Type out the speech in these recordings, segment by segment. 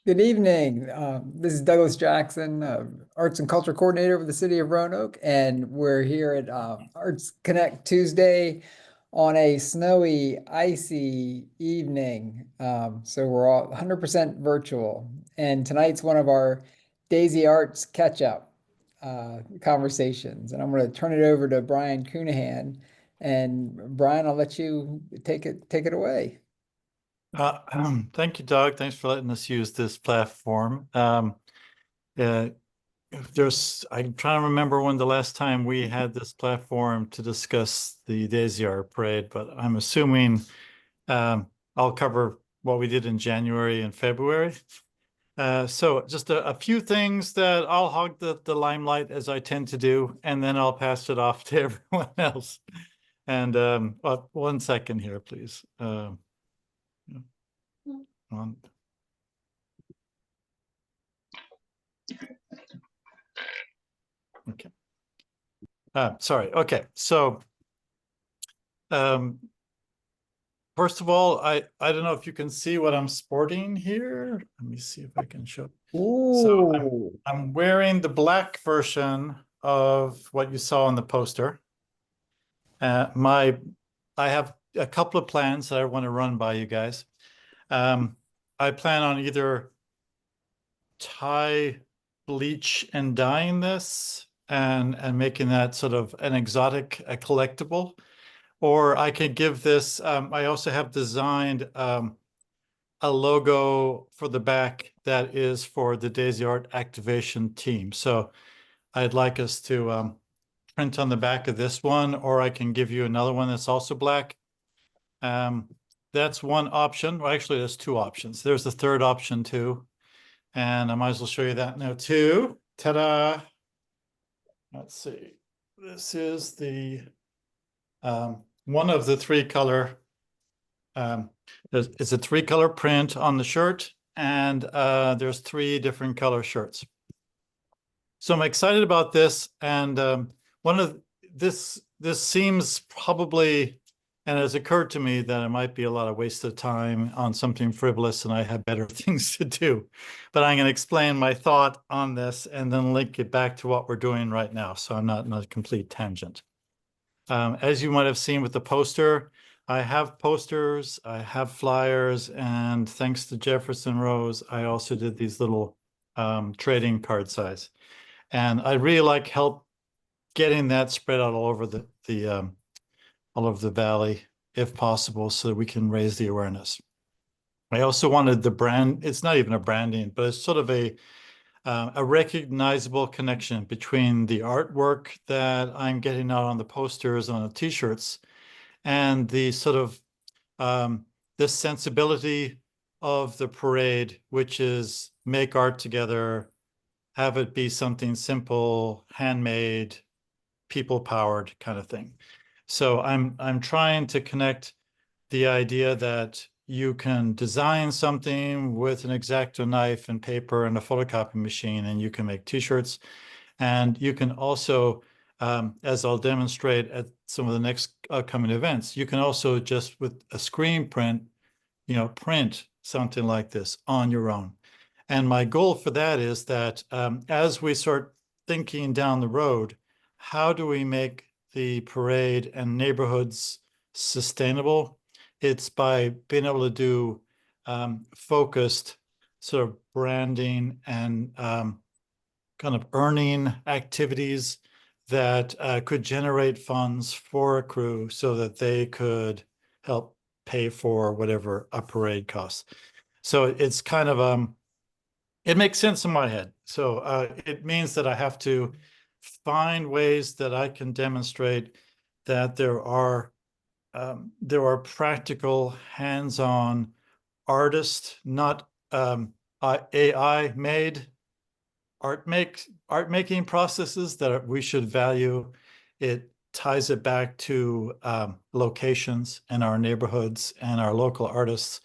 Good evening. This is Douglas Jackson, Arts and Culture Coordinator with the City of Roanoke, and we're here at Arts Connect Tuesday on a snowy, icy evening. So we're all 100% virtual. And tonight's one of our Daisy Arts catch-up conversations. And I'm going to turn it over to Brian Coonahan. And Brian, I'll let you take it away. Thank you, Doug. Thanks for letting us use this platform. I'm trying to remember when the last time we had this platform to discuss the Daisy Art Parade, but I'm assuming I'll cover what we did in January and February. So just a few things that I'll hog the limelight as I tend to do, and then I'll pass it off to everyone else. And well, 1 second here, please. On. Okay. Sorry. Okay. So, first of all, I don't know if you can see what I'm sporting here. Let me see if I can show. Ooh. So I'm wearing the black version of what you saw on the poster. I have a couple of plans that I want to run by you guys. I plan on either bleach and dyeing this and making that sort of an exotic collectible, or I could give this. I also have designed a logo for the back that is for the Daisy Art activation team. So I'd like us to print on the back of this one, or I can give you another one that's also black. That's one option. Well, actually, there's two options. There's the third option too. And I might as well show you that now too. Ta-da! Let's see. This is the one of the three color. It's a 3-color print on the shirt, and there's 3 different color shirts. So I'm excited about this, and this seems probably. And it has occurred to me that it might be a lot of waste of time on something frivolous and I have better things to do. But I'm going to explain my thought on this and then link it back to what we're doing right now, so I'm not in a complete tangent. As you might have seen with the poster, I have posters, I have flyers, and thanks to Jefferson Rose, I also did these little trading card size. And I really like help getting that spread out all over all over the valley, if possible, so that we can raise the awareness. I also wanted the brand, it's not even a branding, but it's sort of a recognizable connection between the artwork that I'm getting out on the posters, on the t-shirts, and the sort of this sensibility of the parade, which is make art together, have it be something simple, handmade, people-powered kind of thing. So I'm trying to connect the idea that you can design something with an X-Acto knife and paper and a photocopy machine, and you can make t-shirts. And you can also, as I'll demonstrate at some of the next upcoming events, you can also just with a screen print, print something like this on your own. And my goal for that is that as we start thinking down the road, how do we make the parade and neighborhoods sustainable? It's by being able to do focused sort of branding and kind of earning activities that could generate funds for a crew so that they could help pay for whatever a parade costs. So it's kind of, it makes sense in my head. So it means that I have to find ways that I can demonstrate that there are practical, hands-on artists, not AI-made art making processes that we should value. It ties it back to locations and our neighborhoods and our local artists.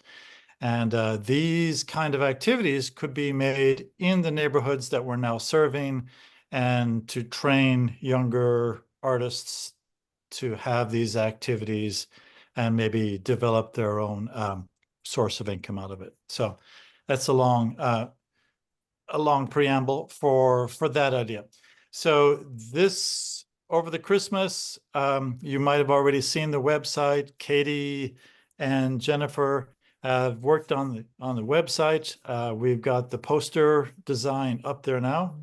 And these kind of activities could be made in the neighborhoods that we're now serving, and to train younger artists to have these activities and maybe develop their own source of income out of it. So that's a long preamble for that idea. So this, over the Christmas, you might have already seen the website. Katie and Jennifer have worked on the website. We've got the poster design up there now,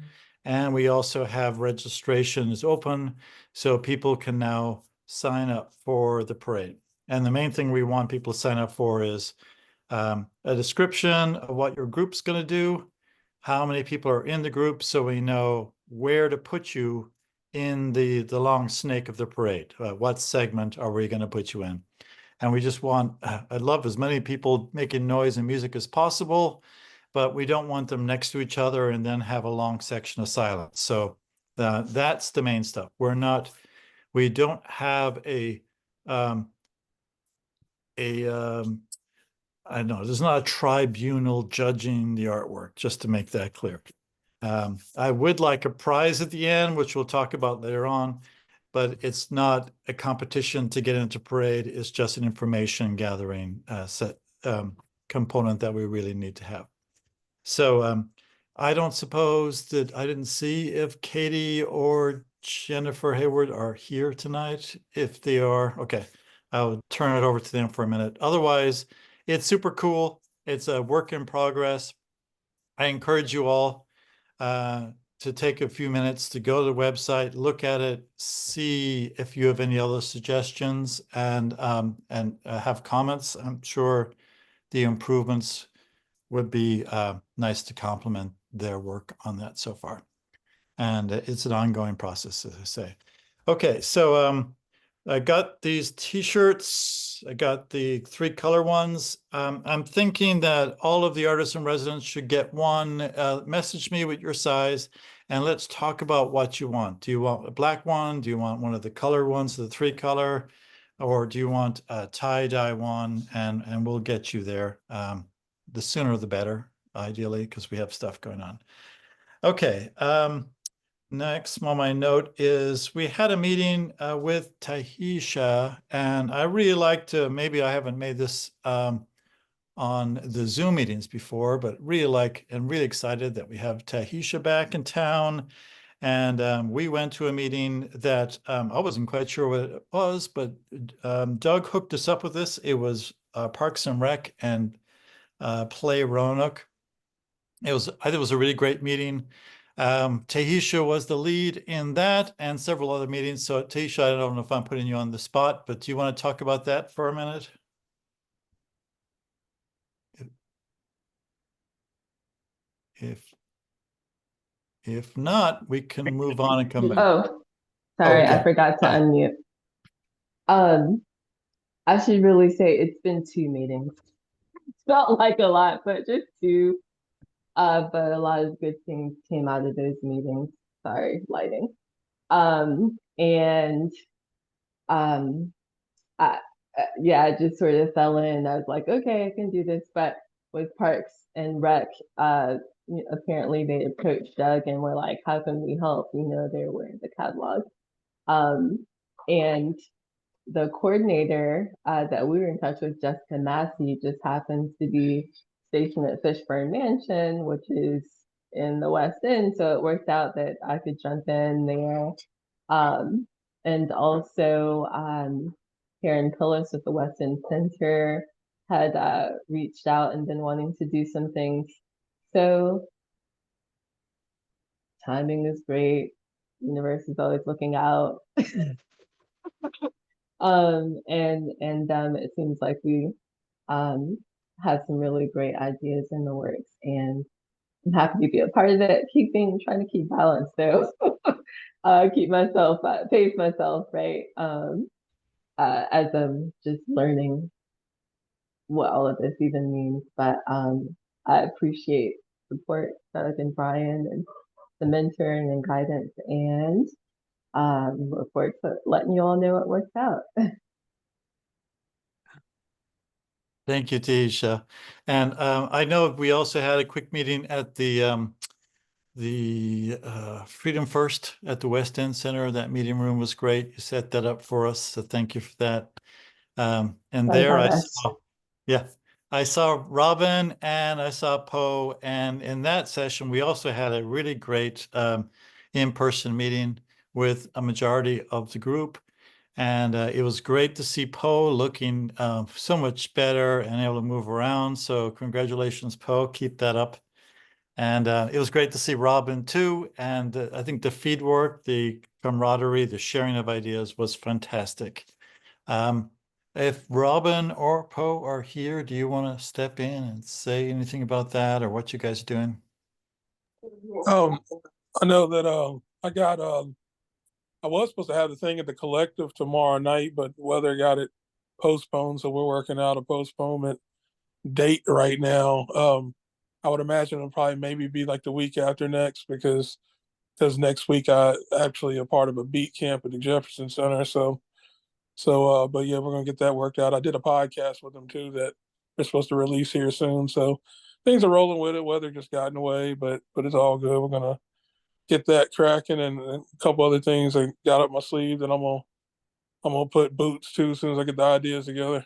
and we also have registrations open, so people can now sign up for the parade. And the main thing we want people to sign up for is a description of what your group's going to do, how many people are in the group, so we know where to put you in the long snake of the parade. What segment are we going to put you in? And we just want, I'd love as many people making noise and music as possible, but we don't want them next to each other and then have a long section of silence. So that's the main stuff. We don't have I know there's not a tribunal judging the artwork, just to make that clear. I would like a prize at the end, which we'll talk about later on, but it's not a competition to get into parade. It's just an information gathering component that we really need to have. So I don't suppose that I didn't see if Katie or Jennifer Hayward are here tonight. If they are, okay, I'll turn it over to them for a minute. Otherwise, it's super cool. It's a work in progress. I encourage you all to take a few minutes to go to the website, look at it, see if you have any other suggestions, and have comments. I'm sure the improvements would be nice to complement their work on that so far. And it's an ongoing process, as I say. Okay, so I got these t-shirts. I got the 3 color ones. I'm thinking that all of the artists in residence should get one. Message me with your size and let's talk about what you want. Do you want a black one? Do you want one of the color ones, the 3 color? Or do you want a tie-dye one? And we'll get you there. The sooner the better, ideally, because we have stuff going on. Okay. Next on my note is we had a meeting with Tahisha, and I really like to, maybe I haven't made this on the Zoom meetings before, but really really excited that we have Tahisha back in town. And we went to a meeting that I wasn't quite sure what it was, but Doug hooked us up with this. It was Parks and Rec and Play Roanoke. I think it was a really great meeting. Tahisha was the lead in that and several other meetings. So Tahisha, I don't know if I'm putting you on the spot, but do you want to talk about that for a minute? If not, we can move on and come back. Oh, sorry, Okay. I forgot to Hi. unmute. I should really say it's been 2 meetings. It felt like a lot, but just 2. But a lot of good things came out of those meetings. Sorry, lighting. And I yeah, I just sort of fell in. I was like, okay, I can do this. But with Parks and Rec, apparently they approached Doug and were like, how can we help? We know they were in the catalog. And the coordinator that we were in touch with, Jessica Massey, just happens to be stationed at Fishburne Mansion, which is in the West End. So it worked out that I could jump in there. And also, Karen Pillis with the West End Center had reached out and been wanting to do some things. So timing is great. Universe is always looking out. It seems like we have some really great ideas in the works, and I'm happy to be a part of it. Trying to keep balance though. Keep myself, pace myself, right? As I'm just learning what all of this even means. But I appreciate support, Doug and Brian, and the mentoring and guidance, and look forward to letting you all know it worked out. Thank you, Tahisha. And I know we also had a quick meeting at the Freedom First at the West End Center. That meeting room was great. You set that up for us, so thank you for that. And there I saw, yeah, I saw Robin and I saw Poe, and in that session, we also had a really great in-person meeting with a majority of the group. And it was great to see Poe looking so much better and able to move around. So congratulations, Poe. Keep that up. And it was great to see Robin too. And I think the feed work, the camaraderie, the sharing of ideas was fantastic. If Robin or Poe are here, do you want to step in and say anything about that or what you guys are doing? Um, I know that I was supposed to have the thing at the collective tomorrow night, but weather got it postponed, so we're working out a postponement date right now. I would imagine it'll probably maybe be like the week after next because next week I actually a part of a beat camp at the Jefferson Center. But yeah, we're gonna get that worked out. I did a podcast with them too that they're supposed to release here soon. So things are rolling with it. Weather just got in the way, but it's all good. We're gonna get that cracking and a couple other things I got up my sleeve that I'm gonna put boots too as soon as I get the ideas together.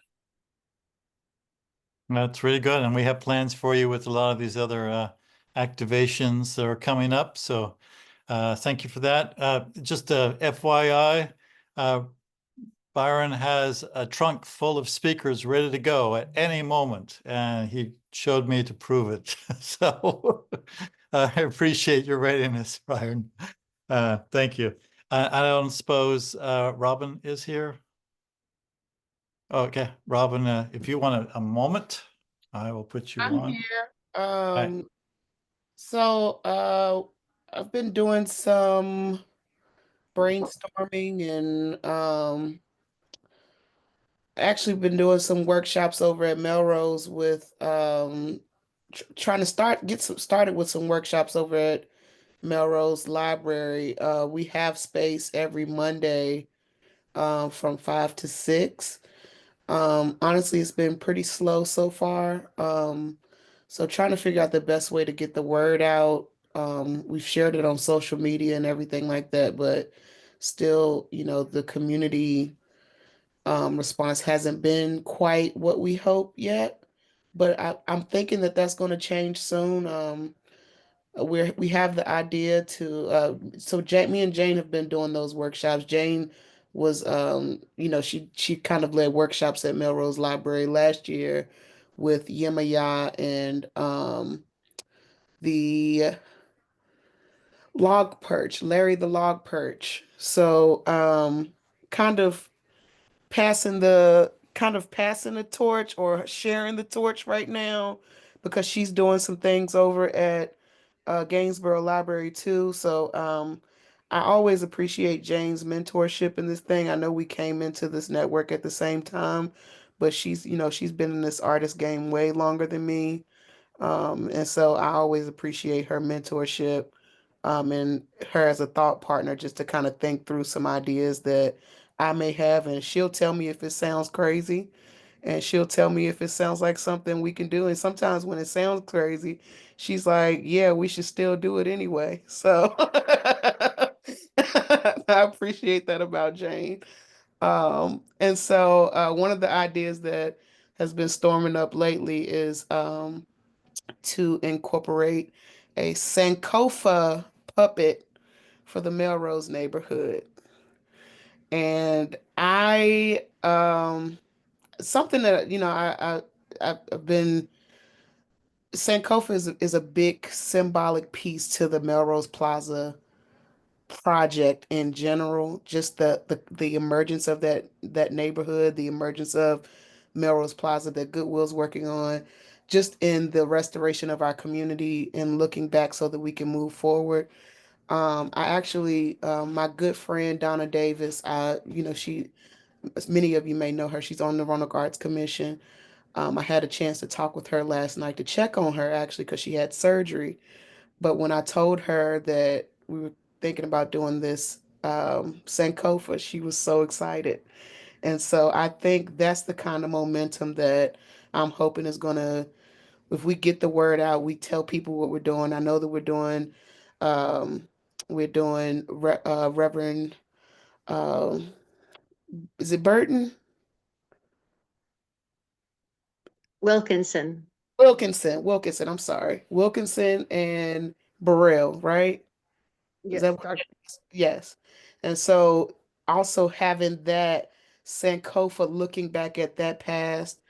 That's really good. And we have plans for you with a lot of these other activations that are coming up. So thank you for that. Just a FYI, Byron has a trunk full of speakers ready to go at any moment, and he showed me to prove it. So I appreciate your readiness, Byron. Thank you. I don't suppose Robin is here. Okay, Robin, if you want a moment, I will put you I'm on. here. Hi. So I've been doing some brainstorming and actually been doing some workshops over at Melrose with trying to get some started with some workshops over at Melrose Library. We have space every Monday from 5 to 6. Honestly, it's been pretty slow so far. So trying to figure out the best way to get the word out. We've shared it on social media and everything like that, but still, the community response hasn't been quite what we hope yet. But I'm thinking that that's going to change soon. We have the idea to me and Jane have been doing those workshops. Jane was she kind of led workshops at Melrose Library last year with Yemaya and the log perch, Larry the log perch. So kind of passing the torch or sharing the torch right now because she's doing some things over at Gainsborough Library too. So I always appreciate Jane's mentorship in this thing. I know we came into this network at the same time, but she's been in this artist game way longer than me. And so I always appreciate her mentorship, and her as a thought partner just to kind of think through some ideas that I may have. And she'll tell me if it sounds crazy, and she'll tell me if it sounds like something we can do. And sometimes when it sounds crazy, she's like, yeah, we should still do it anyway. So I appreciate that about Jane. And so one of the ideas that has been storming up lately is to incorporate a Sankofa puppet for the Melrose neighborhood. And I something that I've been Sankofa is a big symbolic piece to the Melrose Plaza project in general. Just the emergence of that neighborhood, the emergence of Melrose Plaza that Goodwill's working on, just in the restoration of our community and looking back so that we can move forward. I actually, my good friend Donna Davis, as many of you may know her, she's on the Roanoke Arts Commission. I had a chance to talk with her last night to check on her actually because she had surgery. But when I told her that we were thinking about doing this Sankofa, she was so excited. And so I think that's the kind of momentum that I'm hoping is going to, if we get the word out, we tell people what we're doing. I know that um, Reverend, um, is it Burton? Wilkinson. Wilkinson, I'm sorry. Wilkinson and Burrell, right? Is Yes, that what? Yes. And so also having that Sankofa looking back at that past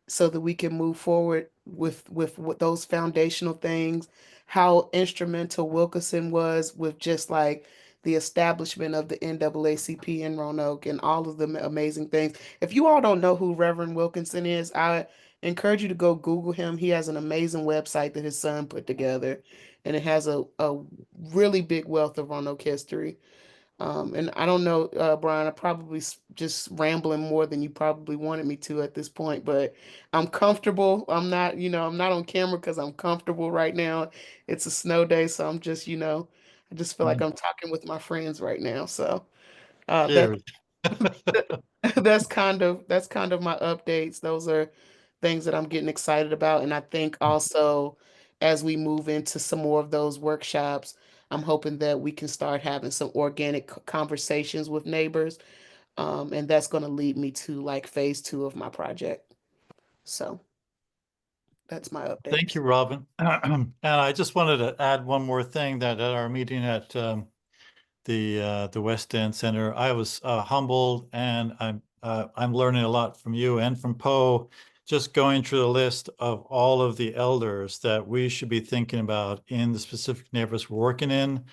so that we can move forward with what those foundational things, how instrumental Wilkinson was with just like the establishment of the NAACP in Roanoke and all of the amazing things. If you all don't know who Reverend Wilkinson is, I encourage you to go Google him. He has an amazing website that his son put together, and it has a really big wealth of Roanoke history. And I don't know, Brian, I probably just rambling more than you probably wanted me to at this point, but I'm comfortable. I'm not, I'm not on camera because I'm comfortable right now. It's a snow day, so I'm just, I just feel like I'm talking with my friends right now. So that Cheers. that's kind of my updates. Those are things that I'm getting excited about. And I think also as we move into some more of those workshops, I'm hoping that we can start having some organic conversations with neighbors. And that's going to lead me to like phase 2 of my project. So that's my update. Thank you, Robin. And I just wanted to add one more thing that at our meeting at the West End Center, I was humbled, and I'm learning a lot from you and from Poe, just going through the list of all of the elders that we should be thinking about in the specific neighborhoods we're working in.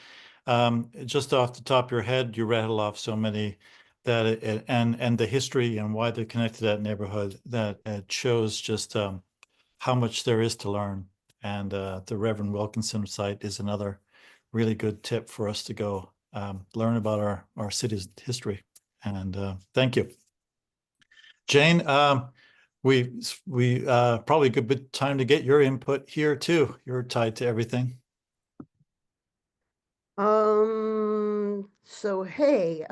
Just off the top of your head, you rattle off so many that and the history and why they're connected to that neighborhood, that it shows just how much there is to learn. And the Reverend Wilkinson site is another really good tip for us to go learn about our city's history. And thank you. Jane, we probably a good bit time to get your input here too. You're tied to everything. So hey,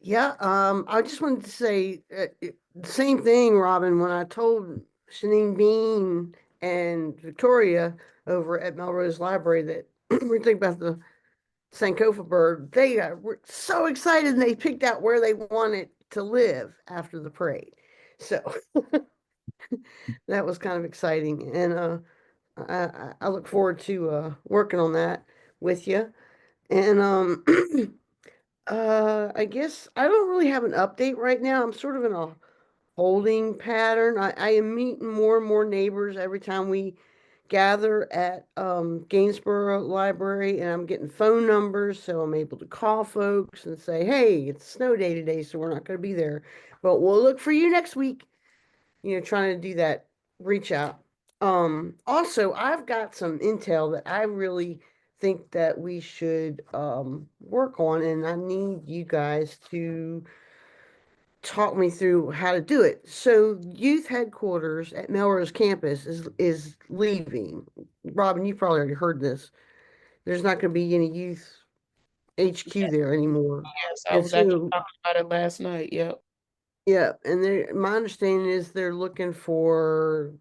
yeah, I just wanted to say the same thing, Robin, when I told Shanine Bean and Victoria over at Melrose Library that we're thinking about the Sankofa bird. They were so excited, and they picked out where they wanted to live after the parade. So that was kind of exciting, and I look forward to working on that with you. And I guess I don't really have an update right now. I'm sort of in a holding pattern. I am meeting more and more neighbors every time we gather at Gainsborough Library, and I'm getting phone numbers, so I'm able to call folks and say, hey, it's snow day today, so we're not going to be there, but we'll look for you next week. Trying to do that reach out. Also, I've got some intel that I really think that we should work on, and I need you guys to talk me through how to do it. So, youth headquarters at Melrose campus is leaving. Robin, you probably already heard this. There's not going to be any youth HQ there anymore. Yes, I And was actually so, talking about it last night. Yep. yeah, and my understanding is they're looking for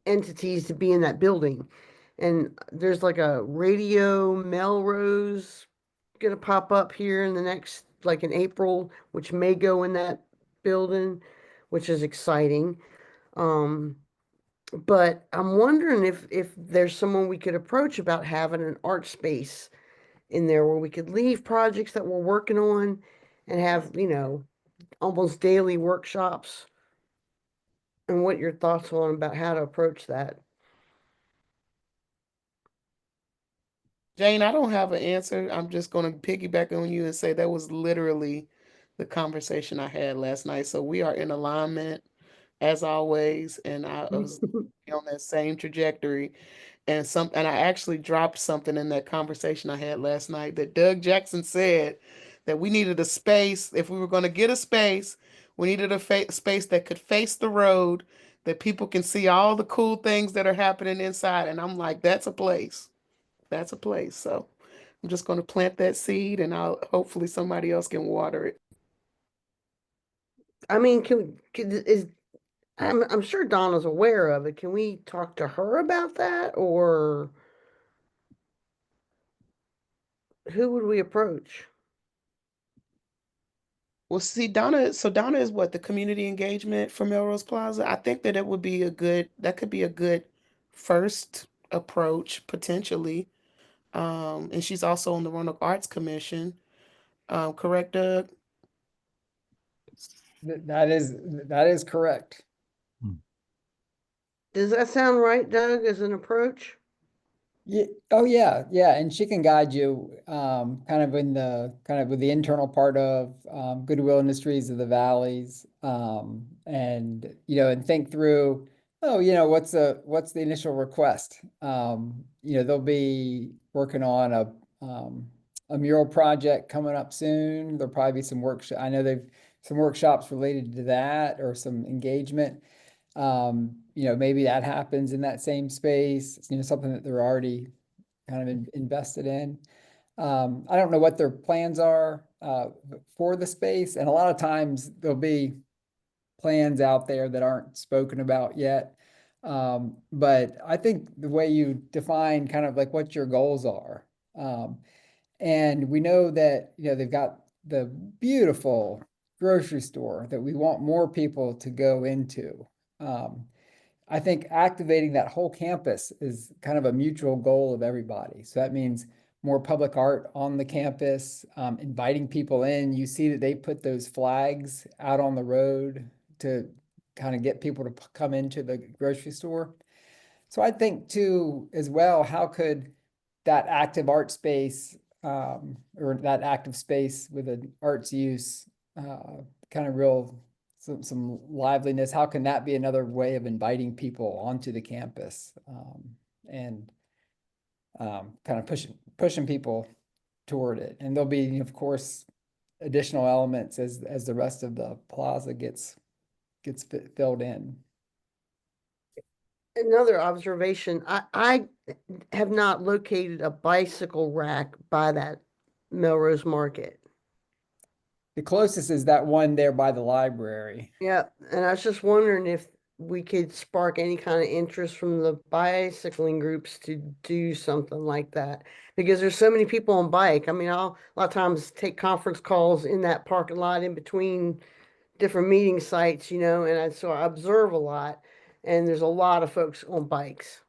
entities to be in that building. And there's like a Radio Melrose gonna pop up here in the next, like in April, which may go in that building, which is exciting. But I'm wondering if there's someone we could approach about having an art space in there where we could leave projects that we're working on and have, almost daily workshops. And what your thoughts on about how to approach that. Jane, I don't have an answer. I'm just going to piggyback on you and say that was literally the conversation I had last night. So we are in alignment as always, and I was on that same trajectory. And I actually dropped something in that conversation I had last night that Doug Jackson said that we needed a space. If we were going to get a space, we needed a space that could face the road, that people can see all the cool things that are happening inside. And I'm like, that's a place. That's a place. So I'm just going to plant that seed, and I'll hopefully somebody else can water it. I mean, I'm sure Donna's aware of it. Can we talk to her about that, or who would we approach? Well, see, Donna, so Donna is what, the community engagement for Melrose Plaza? I think that it would be that could be a good first approach potentially. And she's also on the Roanoke Arts Commission. Correct, Doug? That is correct. Does that sound right, Doug, as an approach? Yeah, oh yeah, yeah, and she can guide you kind of with the internal part of Goodwill Industries of the Valleys, and and think through, oh, what's the initial request? They'll be working on a mural project coming up soon. There'll probably be some workshop. I know they've some workshops related to that or some engagement. Maybe that happens in that same space, something that they're already kind of invested in. I don't know what their plans are for the space, and a lot of times there'll be plans out there that aren't spoken about yet. But I think the way you define kind of like what your goals are, and we know that they've got the beautiful grocery store that we want more people to go into. I think activating that whole campus is kind of a mutual goal of everybody. So that means more public art on the campus, inviting people in. You see that they put those flags out on the road to kind of get people to come into the grocery store. So I think too, as well, how could that active art space or that active space with an arts use kind of real some liveliness, how can that be another way of inviting people onto the campus and kind of pushing people toward it? And there'll be, of course, additional elements as the rest of the plaza gets filled in. Another observation, I have not located a bicycle rack by that Melrose Market. The closest is that one there by the library. Yeah, and I was just wondering if we could spark any kind of interest from the bicycling groups to do something like that. Because there's so many people on bike. I mean, I'll a lot of times take conference calls in that parking lot in between different meeting sites, and so I observe a lot, and there's a lot of folks on bikes.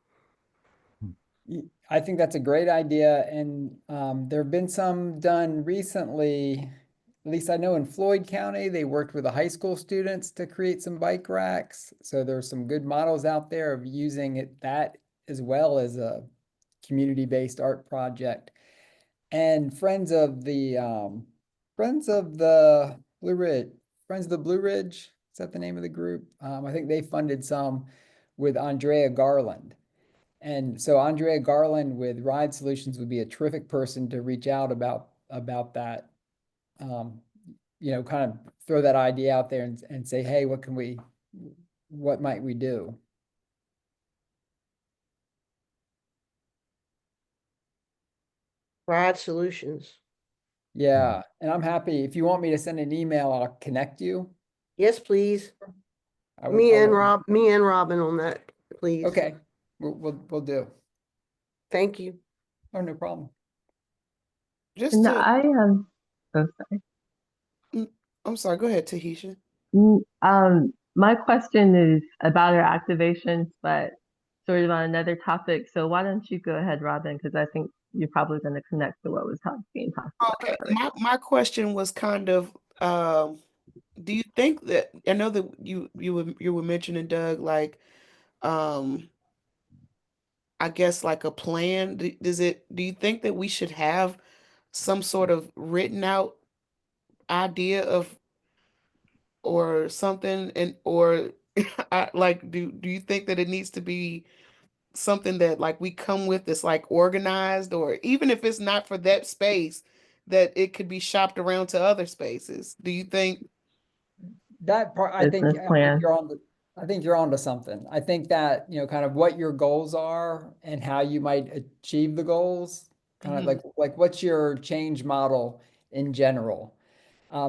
I think that's a great idea, and there have been some done recently. At least I know in Floyd County, they worked with the high school students to create some bike racks. So there's some good models out there of using that as well as a community-based art project. And Friends of the Blue Ridge, Friends of the Blue Ridge, is that the name of the group? I think they funded some with Andrea Garland. And so Andrea Garland with Ride Solutions would be a terrific person to reach out about that. Kind of throw that idea out there and say, hey, what might we do? Ride Solutions. Yeah, and I'm happy. If you want me to send an email, I'll connect you. Yes, please. I Me and will. Robin on that, please. Okay, we'll do. Thank you. Oh, no problem. Just And to, I am so sorry. I'm sorry, go ahead, Tahisha. My question is about our activations, but sort of on another topic. So why don't you go ahead, Robin? Because I think you're probably going to connect to what was being talked about Okay, earlier. my question was kind of, do you think that, I know that you were mentioning, Doug, like, I guess like a plan. Do you think that we should have some sort of written out idea of or something, and or like do you think that it needs to be something that like we come with that's like organized, or even if it's not for that space, that it could be shopped around to other spaces? Do you think? That part, Business I think plan. I think you're onto something. I think that, kind of what your goals are and how you might achieve the goals, kind of Mhm. like what's your change model in general.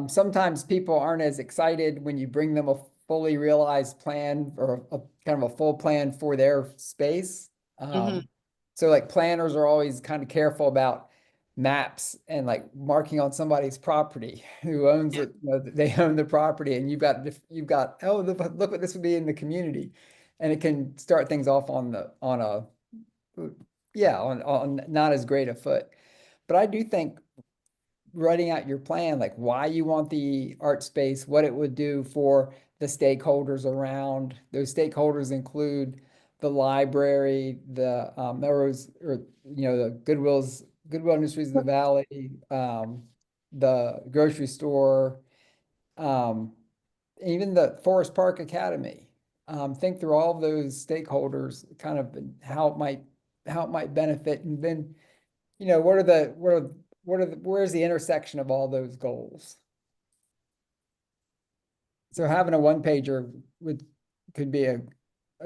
Sometimes people aren't as excited when you bring them a fully realized plan or a kind of a full plan for their space. Mhm. So like planners are always kind of careful about maps and like marking on somebody's property who owns it, they own the property, and you've got, oh, look what this would be in the community. And it can start things off on not as great a foot. But I do think writing out your plan, like why you want the art space, what it would do for the stakeholders around. Those stakeholders include the library, the Melrose, or the Goodwill Industries of the Valley, the grocery store, even the Forest Park Academy. Think through all of those stakeholders, kind of how it might benefit, and then where's the intersection of all those goals? So having a one pager could be a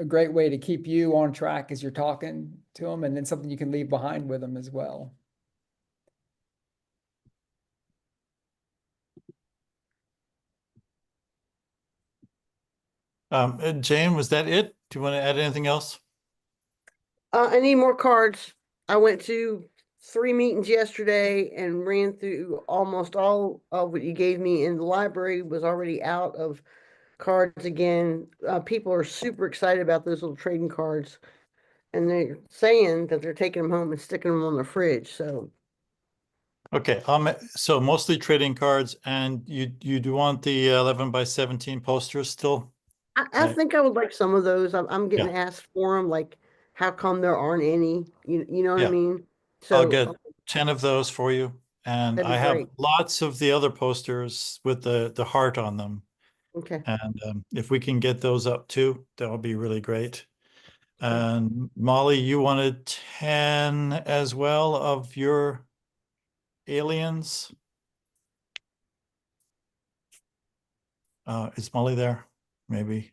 great way to keep you on track as you're talking to them, and then something you can leave behind with them as well. Jane, was that it? Do you want to add anything else? I need more cards. I went to 3 meetings yesterday and ran through almost all of what you gave me, and the library was already out of cards again. People are super excited about those little trading cards, and they're saying that they're taking them home and sticking them on the fridge. So Okay, so mostly trading cards, and you do want the 11 by 17 posters still? I think I would like some of those. I'm getting Yeah. asked for them, like, how come there aren't any? You know what I Yeah. mean? I'll So get 10 of those for you, and that'd be I have great. lots of the other posters with the heart on them. Okay. And if we can get those up too, that would be really great. And Molly, you wanted 10 as well of your aliens? Is Molly there? Maybe.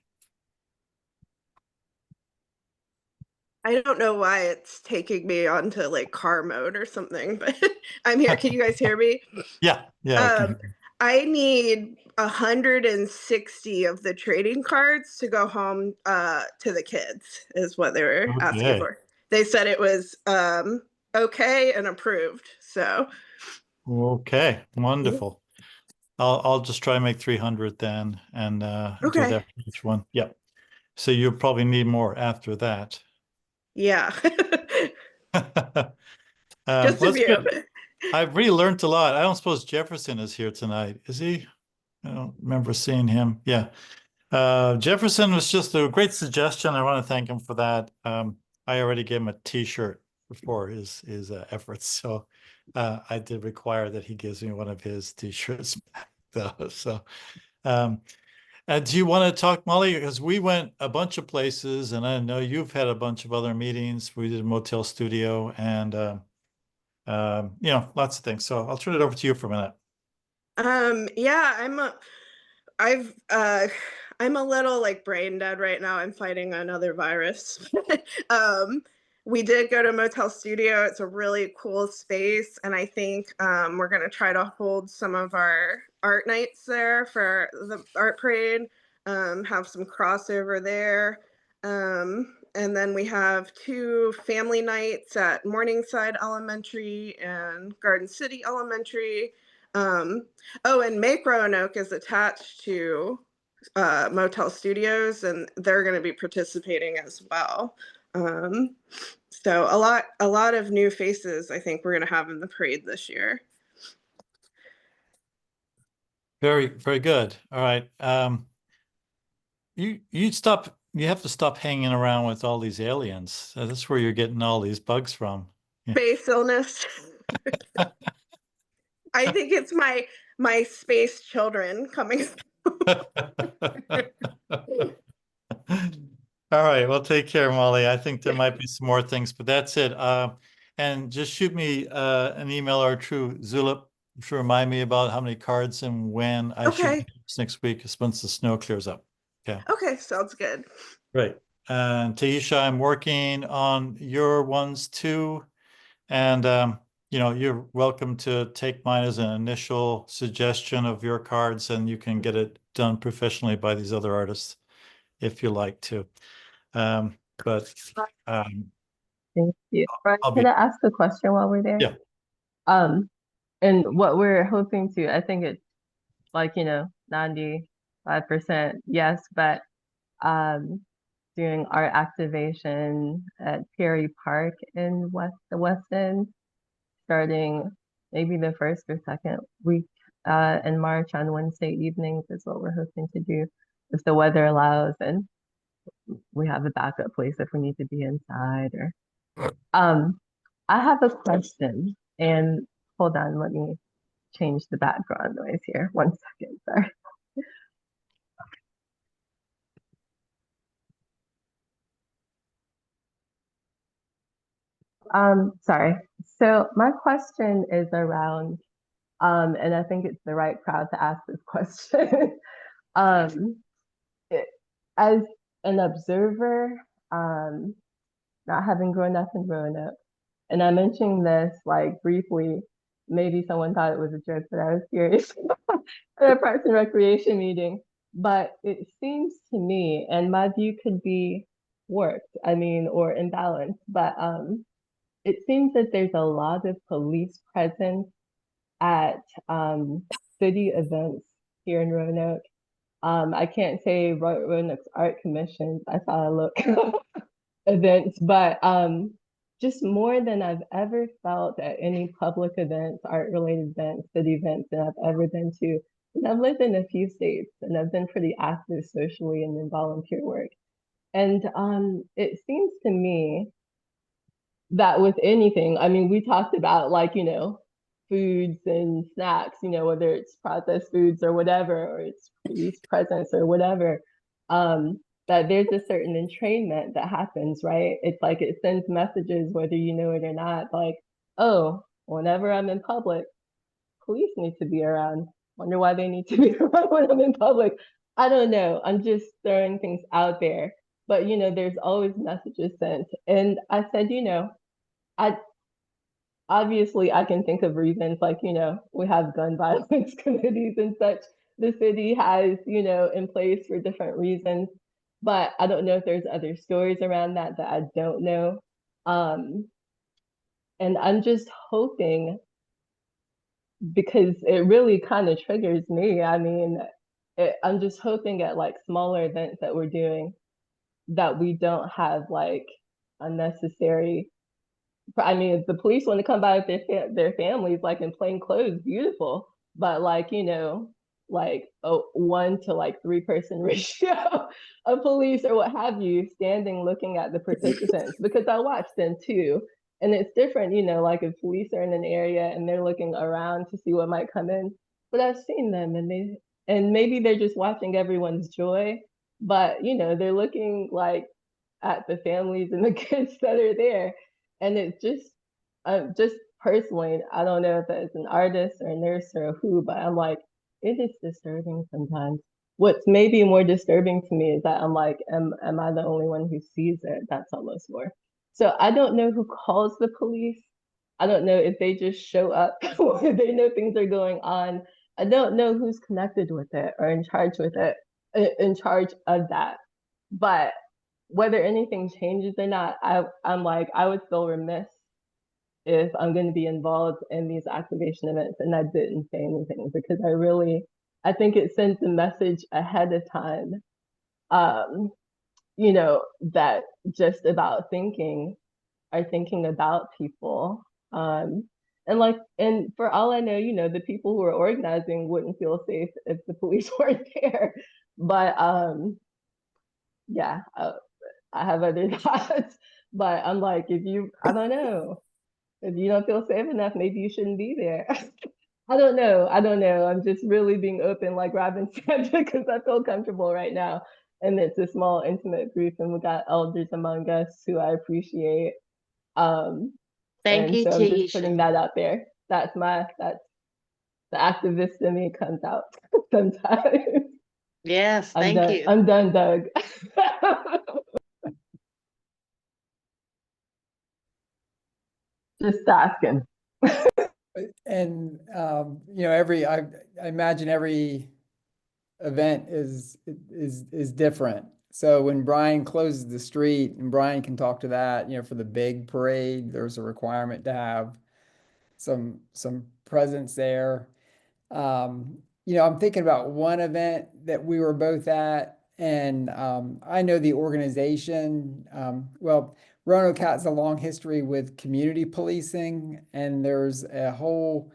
I don't know why it's taking me onto like car mode or something, but I'm here. Can you guys hear me? Yeah, I can. I need 160 of the trading cards to go home to the kids, is what they were asking Okay. for. They said it was okay and approved. So Okay, wonderful. I'll just try and make 300 then, and do Okay. that for each one. Yep. So you'll probably need more after that. yeah. Well, Just a that's few. good. I've really learned a lot. I don't suppose Jefferson is here tonight, is he? I don't remember seeing him. Yeah. Jefferson was just a great suggestion. I want to thank him for that. I already gave him a T-shirt for his efforts, so I did require that he gives me one of his T-shirts back, though. So, do you want to talk, Molly? Because we went a bunch of places, and I know you've had a bunch of other meetings. We did Motel Studio, and lots of things. So I'll turn it over to you for a minute. Yeah, I'm a little like brain dead right now. I'm fighting another virus. We did go to Motel Studio. It's a really cool space, and I think we're gonna try to hold some of our art nights there for the art parade. Have some crossover there. And then we have 2 family nights at Morningside Elementary and Garden City Elementary. Oh, and Make Roanoke is attached to Motel Studios, and they're going to be participating as well. So a lot of new faces I think we're going to have in the parade this year. Very, very good. All right. You have to stop hanging around with all these aliens. That's where you're getting all these bugs from. Space illness. I think it's my space children coming. All right, well, take care, Molly. I think there might be some more things, but that's it. And just shoot me an email or two, Zulip, to remind me about how many cards and when I should Okay. do this next week, once the snow clears up. Okay. Okay, sounds good. Great. And Taisha, I'm working on your ones too. And you're welcome to take mine as an initial suggestion of your cards, and you can get it done professionally by these other artists if you like to. Thank you. Brian, I'll could I ask a question while we're there? Yeah. And what we're hoping to, I think it's like, 95% yes, but doing art activation at Perry Park in the West End, starting maybe the first or second week in March on Wednesday evenings is what we're hoping to do if the weather allows and we have a backup place if we need to be inside or I have a question and hold on, let me change the background noise here. 1 second, sorry. Sorry. So my question is around, and I think it's the right crowd to ask this question. As an observer, not having grown up in Roanoke, and I mentioned this like briefly, maybe someone thought it was a joke, but I was serious at a Parks and Recreation meeting. But it seems to me, and my view could be warped, I mean, or imbalanced, but it seems that there's a lot of police presence at city events here in Roanoke. I can't say Roanoke's Art Commission, I saw a look events, but just more than I've ever felt at any public events, art related events, city events that I've ever been to. And I've lived in a few states and I've been pretty active socially and in volunteer work. And it seems to me that with anything, I mean, we talked about like, foods and snacks, whether it's processed foods or whatever, or it's police presence or whatever, that there's a certain entrainment that happens, right? It's like it sends messages, whether you know it or not, like, oh, whenever I'm in public, police need to be around. Wonder why they need to be around when I'm in public. I don't know. I'm just throwing things out there. But, there's always messages sent. And I said, I obviously I can think of reasons like, we have gun violence committees and such. The city has, in place for different reasons. But I don't know if there's other stories around that I don't know. And I'm just hoping, because it really kind of triggers me. I mean, I'm just hoping at like smaller events that we're doing that we don't have like unnecessary. I mean, if the police want to come by with their families, like in plain clothes, beautiful. But like, like a 1 to like 3 person ratio of police or what have you standing looking at the participants, because I watch them too. And it's different, like if police are in an area and they're looking around to see what might come in. But I've seen them and maybe they're just watching everyone's joy, but they're looking like at the families and the kids that are there. And it's just personally, I don't know if it's an artist or a nurse or who, but I'm like, it is disturbing sometimes. What's maybe more disturbing to me is that I'm like, am I the only one who sees it? That's almost more. So I don't know who calls the police. I don't know if they just show up or they know things are going on. I don't know who's connected with it or in charge with it, in charge of that. But whether anything changes or not, I'm like, I would feel remiss if I'm going to be involved in these activation events and I didn't say anything, because I think it sends a message ahead of time, that just about thinking about people. And for all I know, the people who are organizing wouldn't feel safe if the police weren't there. But yeah, I have other thoughts, but I'm like, I don't know, if you don't feel safe enough, maybe you shouldn't be there. I don't know. I'm just really being open, like Robin said, because I feel comfortable right now. And it's a small, intimate group, and we got elders among us who I appreciate. Thank you, so I'm just putting Tisha. that out there. That's the activist in me comes out sometimes. Yes, I'm thank done. you. I'm done, Doug. Just asking. And I imagine every event is different. So when Brian closes the street, and Brian can talk to that, for the big parade, there's a requirement to have some presence there. You know, I'm thinking about one event that we were both at, and I know the organization. Well, Roanoke has a long history with community policing, and there's a whole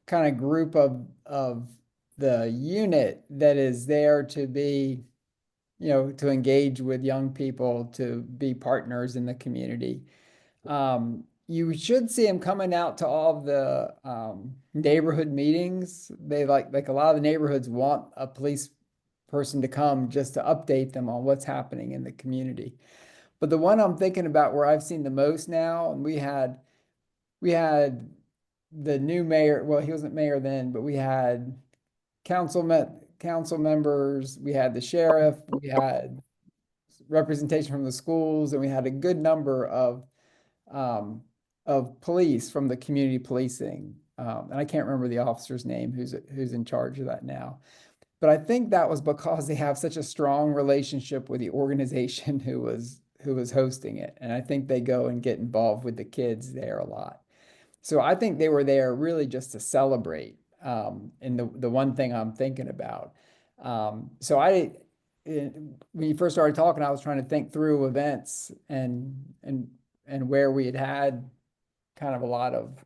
kind of group of the unit that is there to be, you know, to engage with young people, to be partners in the community. You should see them coming out to all of the neighborhood meetings. They like a lot of the neighborhoods want a police person to come just to update them on what's happening in the community. But the one I'm thinking about where I've seen the most now, and we had the new mayor, well, he wasn't mayor then, but we had council members, we had the sheriff, we had representation from the schools, and we had a good number of police from the community policing. And I can't remember the officer's name who's in charge of that now. But I think that was because they have such a strong relationship with the organization who was hosting it. And I think they go and get involved with the kids there a lot. So I think they were there really just to celebrate. And the one thing I'm thinking about. So when you first started talking, I was trying to think through events and where we had kind of a lot of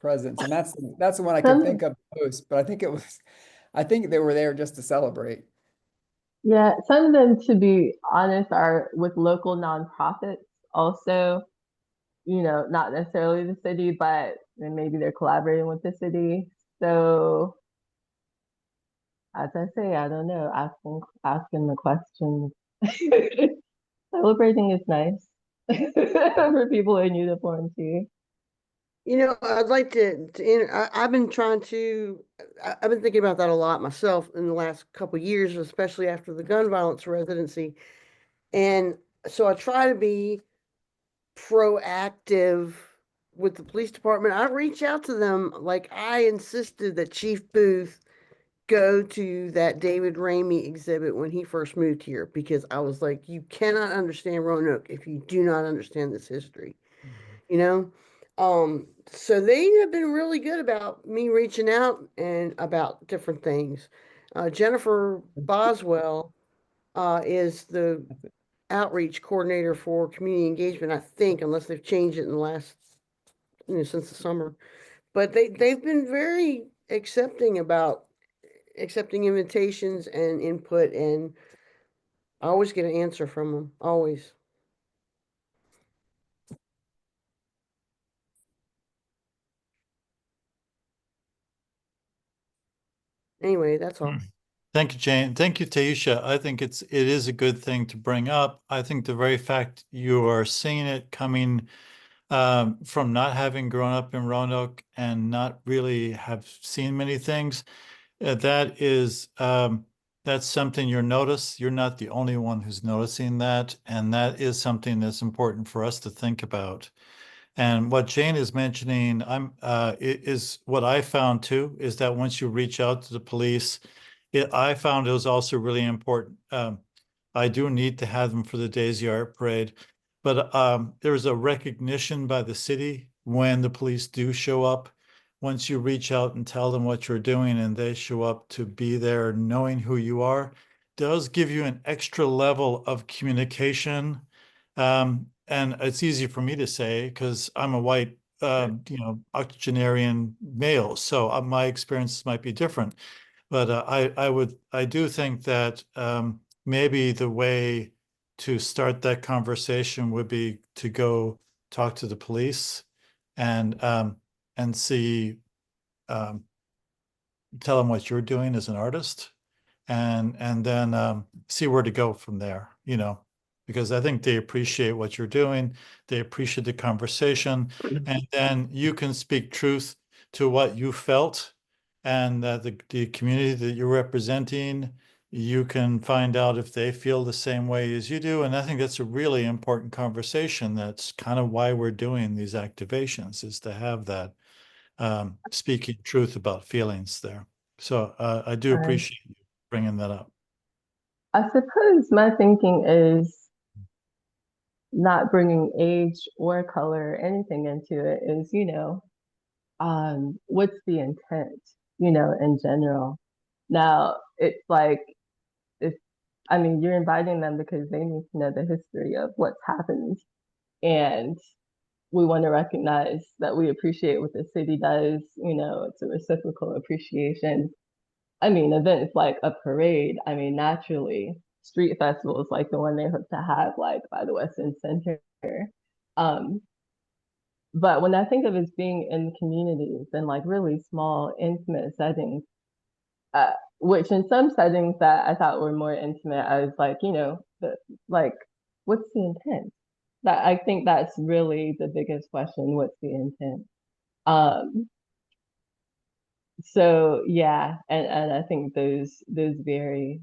presence, and that's the one I could think of most. But I think they were there just to celebrate. Yeah, some of them, to be honest, are with local nonprofits also, you know, not necessarily the city, but maybe they're collaborating with the city. So as I say, I don't know, asking the questions. Celebrating is nice for people in uniform too. You know, I'd like I've been I've been thinking about that a lot myself in the last couple of years, especially after the gun violence residency. And so I try to be proactive with the police department. I reach out to them. Like, I insisted that Chief Booth go to that David Ramey exhibit when he first moved here, because I was like, you cannot understand Roanoke if you do not understand this history, you know? So they have been really good about me reaching out and about different things. Jennifer Boswell is the outreach coordinator for community engagement, I think, unless they've changed it in the last, since the summer. But they've been very accepting invitations and input, and I always get an answer from them, always. Anyway, that's all. Thank you, Jane. Thank you, Taisha. I think it is a good thing to bring up. I think the very fact you are seeing it coming from not having grown up in Roanoke and not really have seen many things, that's something you're notice. You're not the only one who's noticing that, and that is something that's important for us to think about. And what Jane is mentioning, is what I found too, is that once you reach out to the police, I found it was also really important. I do need to have them for the Daisy Art Parade, but there's a recognition by the city when the police do show up. Once you reach out and tell them what you're doing and they show up to be there, knowing who you are, does give you an extra level of communication. And it's easy for me to say because I'm a white, octogenarian male, so my experiences might be different. But I do think that maybe the way to start that conversation would be to go talk to the police and see, tell them what you're doing as an artist, and then see where to go from there. Because I think they appreciate what you're doing. They appreciate the conversation. And then you can speak truth to what you felt, and the community that you're representing, you can find out if they feel the same way as you do. And I think that's a really important conversation. That's kind of why we're doing these activations, is to have that speaking truth about feelings there. So I do appreciate you bringing that up. I suppose my thinking is not bringing age or color, anything into it, is, what's the intent, you know, in general. Now it's like, I mean, you're inviting them because they need to know the history of what's happened. And we want to recognize that we appreciate what the city does. You know, it's a reciprocal appreciation. I mean, events like a parade, I mean, naturally, street festivals like the one they hope to have, like by the West End Center. Um, but when I think of it being in communities and like really small, intimate settings, which in some settings that I thought were more intimate, I was like, you know, like, what's the intent? That I think that's really the biggest question. What's the intent? So yeah, and I think those vary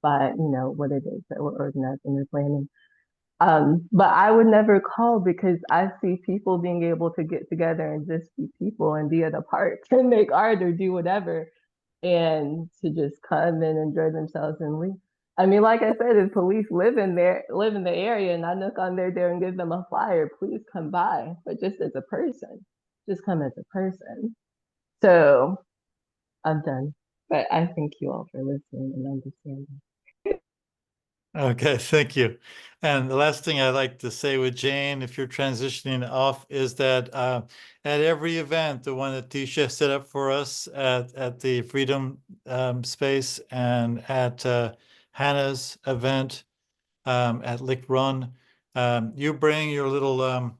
by, you know, what it is that we're organizing or planning. But I would never call because I see people being able to get together and just be people and be at a park and make art or do whatever, and to just come and enjoy themselves and leave. I mean, like I said, if police live in the area and I knock on their door and give them a flyer, please come by. But just as a person, just come as a person. So I'm done. But I thank you all for listening and understanding. Okay, thank you. And the last thing I'd like to say with Jane, if you're transitioning off, is that at every event, the one that Tisha set up for us at the Freedom Space and at Hannah's event at Lick Run, you bring your little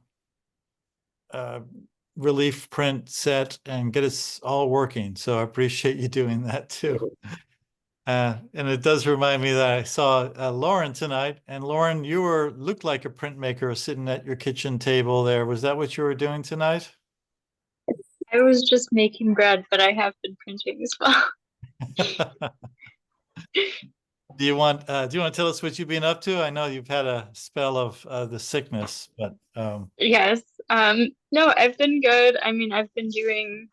relief print set and get us all working. So I appreciate you doing that too. And it does remind me that I saw Lauren tonight, and Lauren, you looked like a printmaker sitting at your kitchen table there. Was that what you were doing tonight? I was just making bread, but I have been printing as well. Do you want to tell us what you've been up to? I know you've had a spell of the sickness, but yes. No, I've been good. I mean, I've been doing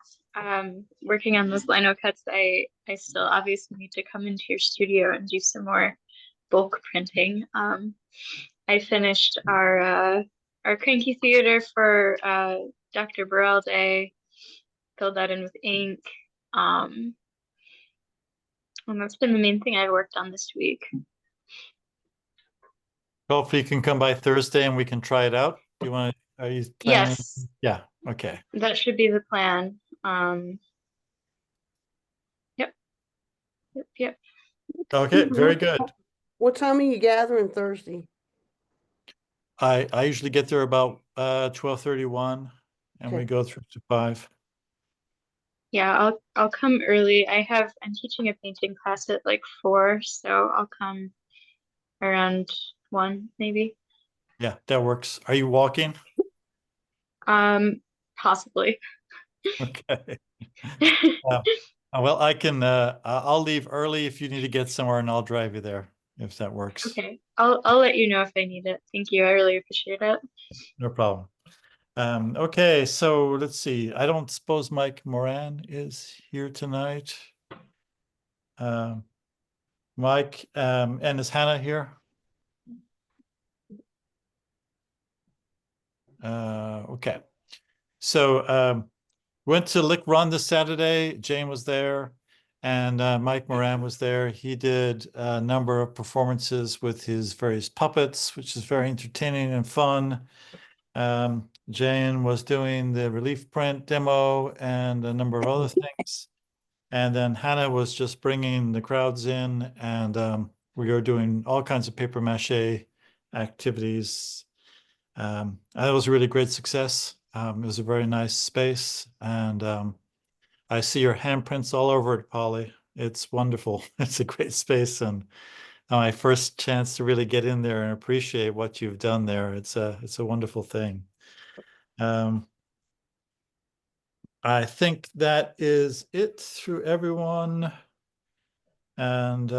working on those lino cuts. I still obviously need to come into your studio and do some more bulk printing. I finished our Cranky Theater for Dr. Burrell Day, filled that in with ink. And that's been the main thing I've worked on this week. hopefully you can come by Thursday and we can try it out. Do you want to, are you planning? Yes. Yeah, okay. That should be the plan. Yep. Okay, very good. What time are you gathering Thursday? I usually get there about 12:31 and we Okay. go through to 5. Yeah, I'll come early. I'm teaching a painting class at like 4, so I'll come around 1 maybe. Yeah, that works. Are you walking? Possibly. Okay. Well, I can I'll leave early if you need to get somewhere and I'll drive you there if that works. Okay. I'll let you know if I need it. Thank you. I really appreciate it. No problem. Okay, so let's see. I don't suppose Mike Moran is here tonight. Mike, and is Hannah here? Okay. So went to Lick Run this Saturday. Jane was there and Mike Moran was there. He did a number of performances with his various puppets, which is very entertaining and fun. Jane was doing the relief print demo and a number of other things. And then Hannah was just bringing the crowds in, and we were doing all kinds of paper mache activities. That was a really great success. It was a very nice space, and I see your handprints all over it, Polly. It's wonderful. It's a great space, and my first chance to really get in there and appreciate what you've done there. It's a wonderful thing. I think that is it through everyone. And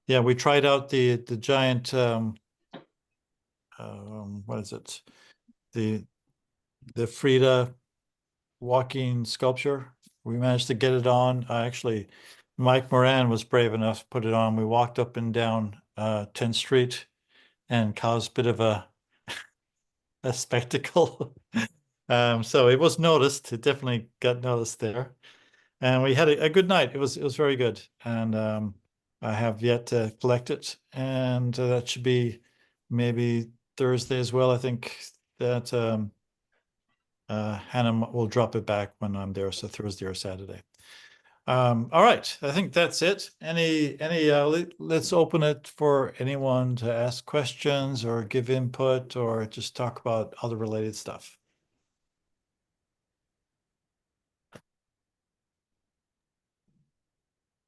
yeah, we tried out the giant what is it? The Frida walking sculpture. We managed to get it on. Actually, Mike Moran was brave enough to put it on. We walked up and down 10th Street and caused a bit of a spectacle. So it was noticed. It definitely got noticed there. And we had a good night. It was very good. And I have yet to collect it. And that should be maybe Thursday as well. I think that Hannah will drop it back when I'm there, so Thursday or Saturday. All right, I think that's it. Let's open it for anyone to ask questions or give input or just talk about other related stuff.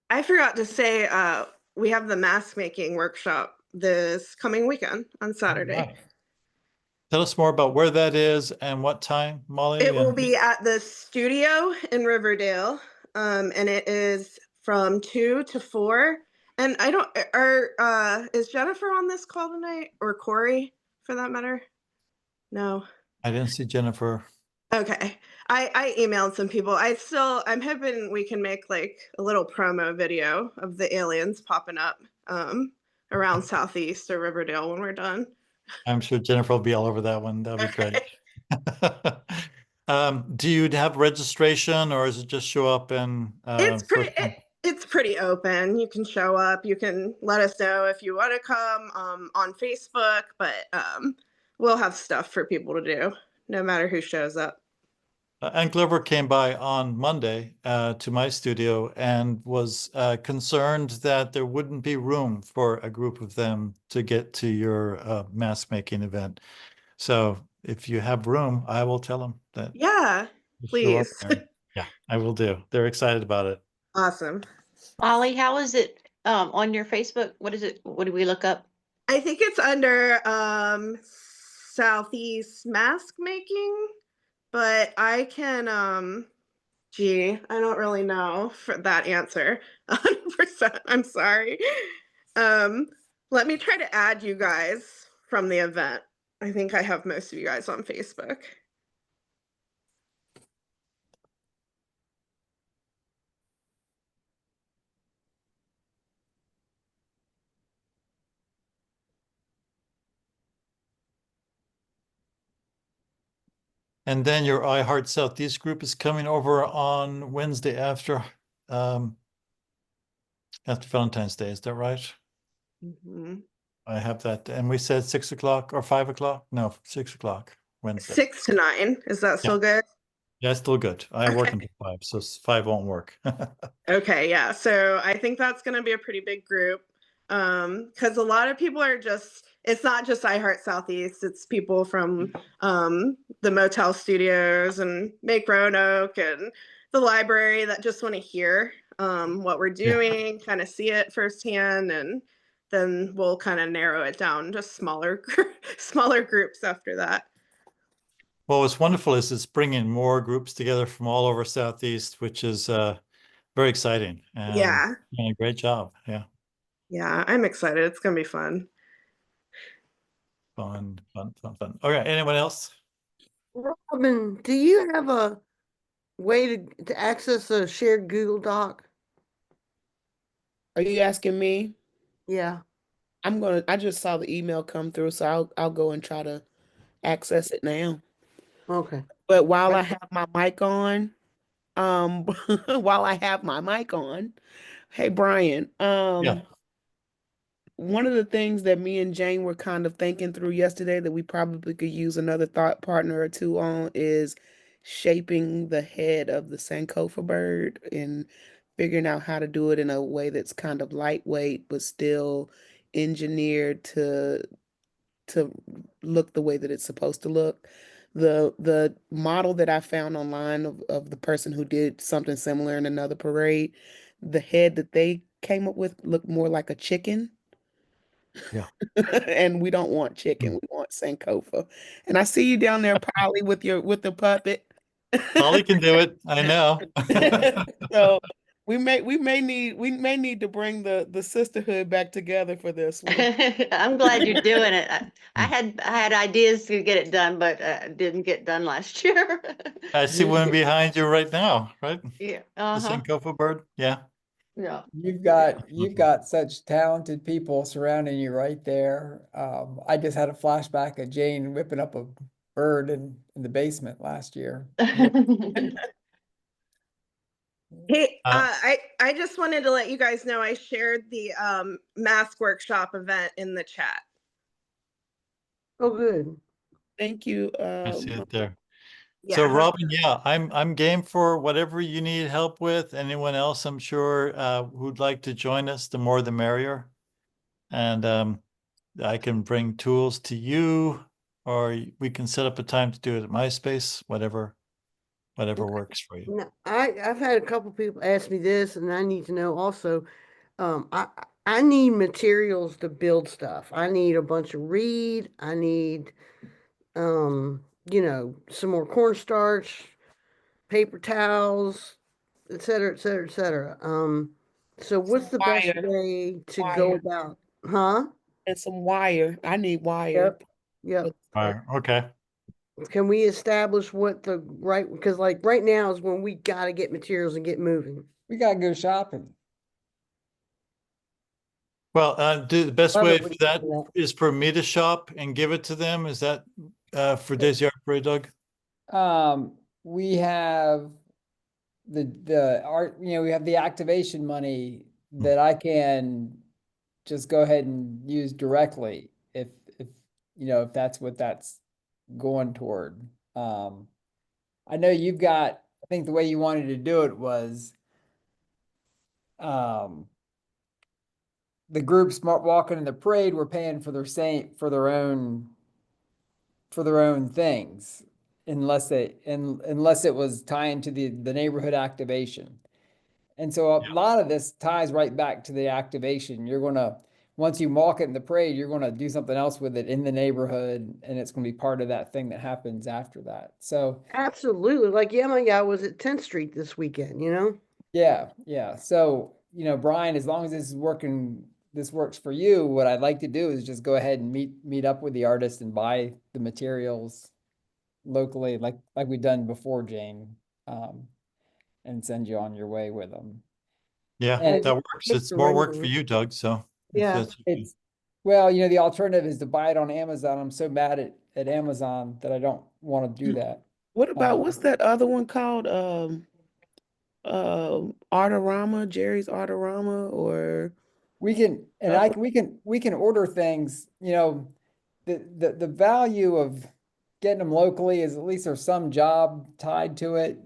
I forgot to say, we have the mask making workshop this coming weekend on Saturday. Right. Tell us more about where that is and what time, Molly. It will be at the studio in Riverdale, and it is from 2 to 4. And I don't, is Jennifer on this call tonight, or Corey for that matter? No. I didn't see Jennifer. Okay. I emailed some people. I'm hoping we can make like a little promo video of the aliens popping up around Southeast or Riverdale when we're done. I'm sure Jennifer will be all over that one. That'll be great. Do you have registration, or is it just show up and It's pretty open. You can show up. You can let us know if you want to come on Facebook, but we'll have stuff for people to do no matter who shows up. And Glover came by on Monday to my studio and was concerned that there wouldn't be room for a group of them to get to your mask making event. So if you have room, I will tell them that. Yeah, please. Yeah, I will do. They're excited about it. Awesome. Molly, how is it on your Facebook? What is it? What do we look up? I think it's under Southeast Mask Making, but I can I don't really know for that answer 100%. I'm sorry. Let me try to add you guys from the event. I think I have most of you guys on Facebook. And then your I Heart Southeast group is coming over on Wednesday after Valentine's Day. Is that right? Mm-hmm. I have that. And we said 6 o'clock or 5 o'clock? No, 6 o'clock Wednesday. 6 to 9. Is that still good? Yeah, still good. I work until 5, so 5 won't work. Okay, yeah. So I think that's going to be a pretty big group because a lot of people are just, it's not just I Heart Southeast, it's people from the Motel Studios and Make Roanoke and the library that just want to hear what we're doing, kind of see it firsthand, and then we'll kind of narrow it down to smaller groups after that. Well, what's wonderful is it's bringing more groups together from all over Southeast, which is very exciting. And yeah. Doing a great job. Yeah. Yeah, I'm excited. It's going to be fun. Fun. Okay, anyone else? Robin, do you have a way to access a shared Google Doc? Are you asking me? Yeah. I just saw the email come through, so I'll go and try to access it now. Okay. But while I have my mic on, hey Brian, Yeah. one of the things that me and Jane were kind of thinking through yesterday that we probably could use another thought partner or two on is shaping the head of the Sankofa bird and figuring out how to do it in a way that's kind of lightweight but still engineered to look the way that it's supposed to look. The model that I found online of the person who did something similar in another parade, the head that they came up with looked more like a chicken. Yeah. And we don't want chicken, we want Sankofa. And I see you down there, Polly, with the puppet. Polly can do it. I know. So we may need to bring the sisterhood back together for this one. I'm glad you're doing it. I had ideas to get it done, but didn't get done last year. I see one behind you right now, right? Yeah. The Sankofa bird. Yeah. Yeah. You've got such talented people surrounding you right there. I just had a flashback of Jane whipping up a bird in the basement last year. Hey, Uh, I just wanted to let you guys know I shared the mask workshop event in the chat. Oh, good. Thank you. I see it there. Yeah, So have- Robin, yeah, I'm game for whatever you need help with. Anyone else, I'm sure, who'd like to join us, the more the merrier. And I can bring tools to you, or we can set up a time to do it at my space, whatever works for you. Now, I've had a couple people ask me this, and I need to know also. I need materials to build stuff. I need a bunch of reed. I need, some more cornstarch, paper towels, et cetera, et cetera, et cetera. So what's the best wire. way to go Wire. about? Huh? And some wire. I need wire. Yep. Yep. All right, okay. Can we establish what the right, because like right now is when we gotta get materials and get moving. We gotta go shopping. Well, the best Love way it for when you that do that. is for me to shop and give it to them. Is that for Daisy Art Parade, Doug? We have the art, we have the activation money that I can just go ahead and use directly if if that's what that's going toward. I know you've got, I think the way you wanted to do it was the groups walking in the parade were paying for their own things unless it was tying to the neighborhood activation. And so a lot of this ties right back to the activation. Once you walk it in the parade, you're gonna do something else with it in the neighborhood, and it's gonna be part of that thing that happens after that. So Absolutely. Like, yeah, my guy was at 10th Street this weekend, you know? yeah. So, Brian, as long as this works for you, what I'd like to do is just go ahead and meet up with the artist and buy the materials locally, like we've done before, Jane, and send you on your way with them. Yeah, And that works. Take It's the more work rental. for you, Doug, so. if Yeah. that's okay. well, the alternative is to buy it on Amazon. I'm so mad at Amazon that I don't want to do that. What about what's that other one called? Artorama, Jerry's Artorama, or We can, and we can order things, the value of getting them locally is at least there's some job tied to it.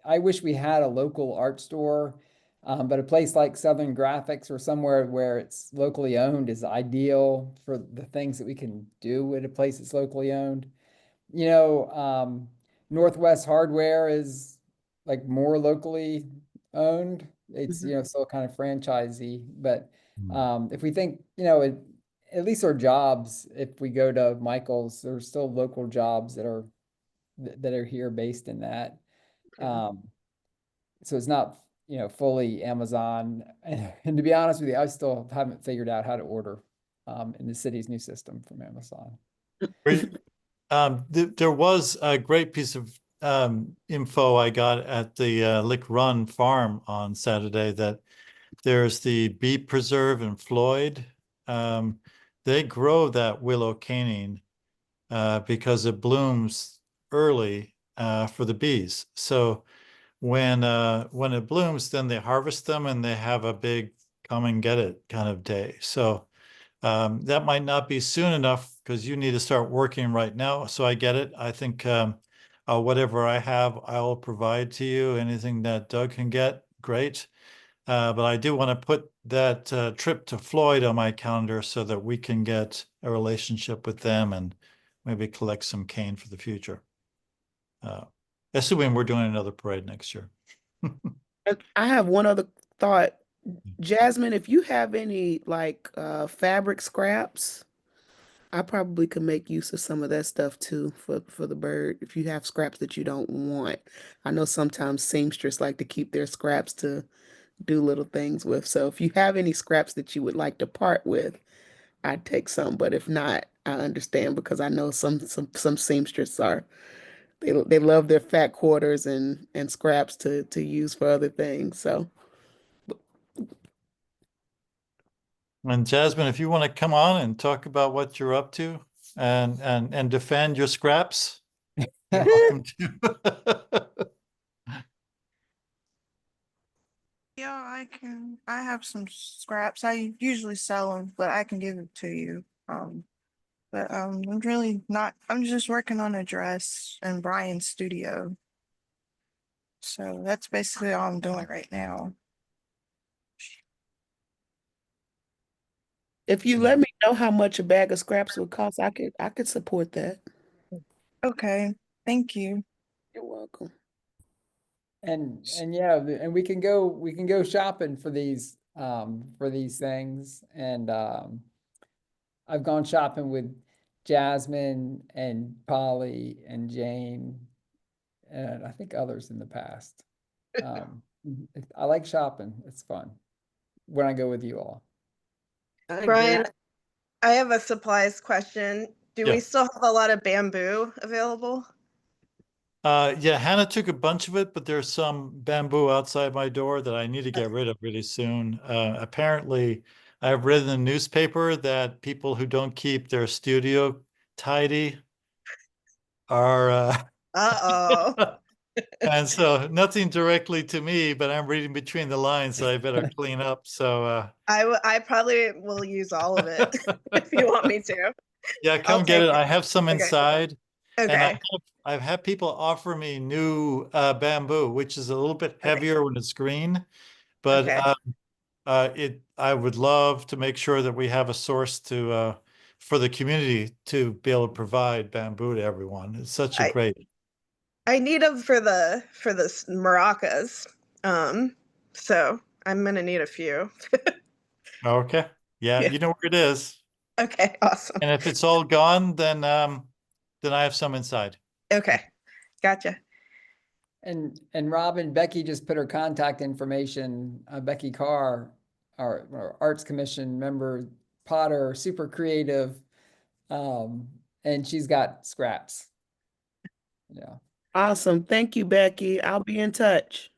I wish we had a local art store, but a place like Southern Graphics or somewhere where it's locally owned is ideal for the things that we can do at a place that's locally owned. Northwest Hardware is like more locally owned. It's, still kind of franchisey, but if we think, at least our jobs, if we go to Michael's, there's still local jobs that are here based in that. So it's not, fully Amazon. And to be honest with you, I still haven't figured out how to order in the city's new system from Amazon. There was a great piece of info I got at the Lick Run farm on Saturday that there's the bee preserve in Floyd. They grow that willow canine because it blooms early for the bees. So when it blooms, then they harvest them and they have a big come and get it kind of day. So that might not be soon enough because you need to start working right now. So I get it. I think whatever I have, I'll provide to you. Anything that Doug can get, great. But I do want to put that trip to Floyd on my calendar so that we can get a relationship with them and maybe collect some cane for the future. Assuming we're doing another parade next year. I have one other thought. Jasmine, if you have any like fabric scraps, I probably could make use of some of that stuff too for the bird. If you have scraps that you don't want, I know sometimes seamstress like to keep their scraps to do little things with. So if you have any scraps that you would like to part with, I'd take some. But if not, I understand because I know some seamstress are they love their fat quarters and scraps to use for other things. So. And Jasmine, if you want to come on and talk about what you're up to, and defend your scraps, you're welcome to. Yeah, I can. I have some scraps. I usually sell them, but I can give it to you. But I'm really not. I'm just working on a dress in Brian's studio. So that's basically all I'm doing right now. If you let me know how much a bag of scraps would cost, I could support that. Okay, thank you. You're welcome. And yeah, and we can go shopping for these things. And I've gone shopping with Jasmine and Polly and Jane, and I think others in the past. I like shopping. It's fun when I go with you all. I Brian, agree. I have a supplies question. Do Yeah. we still have a lot of bamboo available? Yeah, Hannah took a bunch of it, but there's some bamboo outside my door that I need to get rid of really soon. Apparently, I've read in the newspaper that people who don't keep their studio tidy are Uh-oh. and so nothing directly to me, but I'm reading between the lines, so I better clean up. So I probably will use all of it if you want me to. yeah, come get take it. it. I have some Okay. inside. And Okay. I've had people offer me new bamboo, which is a little bit heavier when it's green, but Okay. I would love to make sure that we have a source to for the community to be able to provide bamboo to everyone. It's such a great. I need them for the maracas. So I'm gonna need a few. Okay. Yeah, Yeah. you know where it is. Okay, awesome. And if it's all gone, then I have some inside. Okay, gotcha. And Robin, Becky just put her contact information, Becky Carr, our Arts Commission member, potter, super creative, and she's got scraps. Yeah. Awesome. Thank you, Becky. I'll be in touch.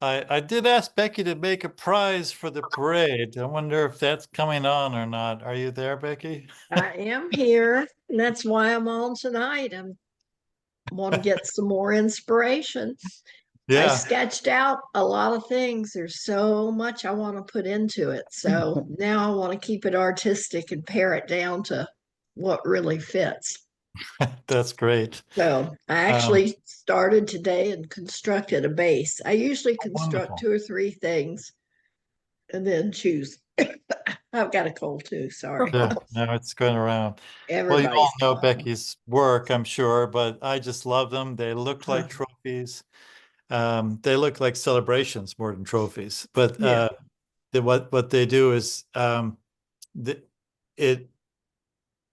I did ask Becky to make a prize for the parade. I wonder if that's coming on or not. Are you there, Becky? I am here, and that's why I'm on tonight. I want to get some more inspiration. I Yeah. sketched out a lot of things. There's so much I want to put into it. So now I want to keep it artistic and pare it down to what really fits. That's great. So I actually started today and constructed a base. I usually construct wonderful. 2 or 3 things and then choose. I've got a cold too, sorry. Yeah, no, it's going around. Well, you Everybody's all know coughing. Becky's work, I'm sure, but I just love them. They look like trophies. They look like celebrations more than trophies. But Yeah. what they do is